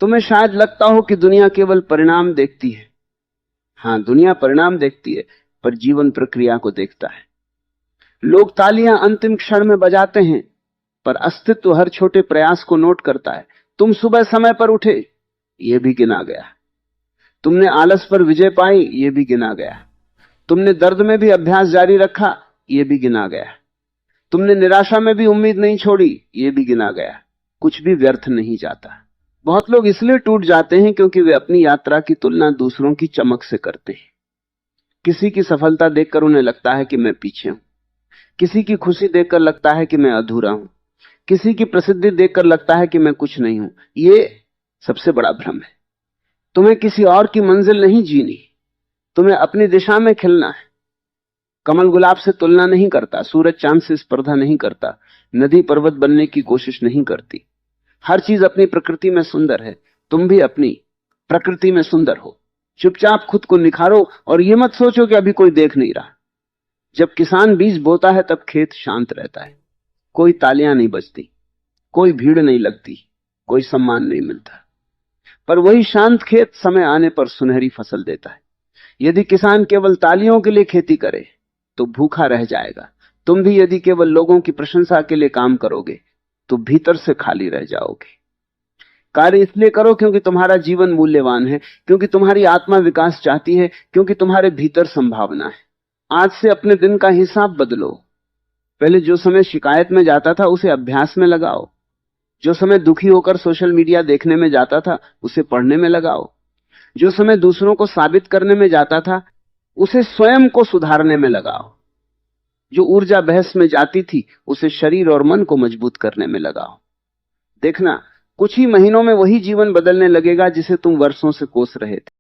तुम्हें शायद लगता हो कि दुनिया केवल परिणाम देखती है। हां, दुनिया परिणाम देखती है, पर जीवन प्रक्रिया को देखता है। लोग तालियां अंतिम क्षण में बजाते हैं, पर अस्तित्व हर छोटे प्रयास को नोट करता है। तुम सुबह समय पर उठे, यह भी गिना गया। तुमने आलस पर विजय पाई, यह भी गिना गया। तुमने दर्द में भी अभ्यास जारी रखा, यह भी गिना गया। तुमने निराशा में भी उम्मीद नहीं छोड़ी, यह भी गिना गया। कुछ भी व्यर्थ नहीं जाता। बहुत लोग इसलिए टूट जाते हैं क्योंकि वे अपनी यात्रा की तुलना दूसरों की चमक से करते हैं। किसी की सफलता देखकर उन्हें लगता है कि मैं पीछे हूं, किसी की खुशी देखकर लगता है कि मैं अधूरा हूं, किसी की प्रसिद्धि देखकर लगता है कि मैं कुछ नहीं हूं। यह सबसे बड़ा भ्रम है। तुम्हें किसी और की मंजिल नहीं जीनी, तुम्हें अपनी दिशा में खिलना है। कमल गुलाब से तुलना नहीं करता, सूरज चांद से स्पर्धा नहीं करता, नदी पर्वत बनने की कोशिश नहीं करती। हर चीज अपनी प्रकृति में सुंदर है। तुम भी अपनी प्रकृति में सुंदर हो। चुपचाप खुद को निखारो और यह मत सोचो कि अभी कोई देख नहीं रहा। जब किसान बीज बोता है तब खेत शांत रहता है। कोई तालियां नहीं बजती, कोई भीड़ नहीं लगती, कोई सम्मान नहीं मिलता, पर वही शांत खेत समय आने पर सुनहरी फसल देता है। यदि किसान केवल तालियों के लिए खेती करे तो भूखा रह जाएगा। तुम भी यदि केवल लोगों की प्रशंसा के लिए काम करोगे तो भीतर से खाली रह जाओगे। कार्य इसलिए करो क्योंकि तुम्हारा जीवन मूल्यवान है, क्योंकि तुम्हारी आत्मा विकास चाहती है, क्योंकि तुम्हारे भीतर संभावना है। आज से अपने दिन का हिसाब बदलो। पहले जो समय शिकायत में जाता था उसे अभ्यास में लगाओ। जो समय दुखी होकर सोशल मीडिया देखने में जाता था उसे पढ़ने में लगाओ। जो समय दूसरों को साबित करने में जाता था उसे स्वयं को सुधारने में लगाओ। जो ऊर्जा बहस में जाती थी उसे शरीर और मन को मजबूत करने में लगाओ। देखना, कुछ ही महीनों में वही जीवन बदलने लगेगा जिसे तुम वर्षों से कोस रहे थे।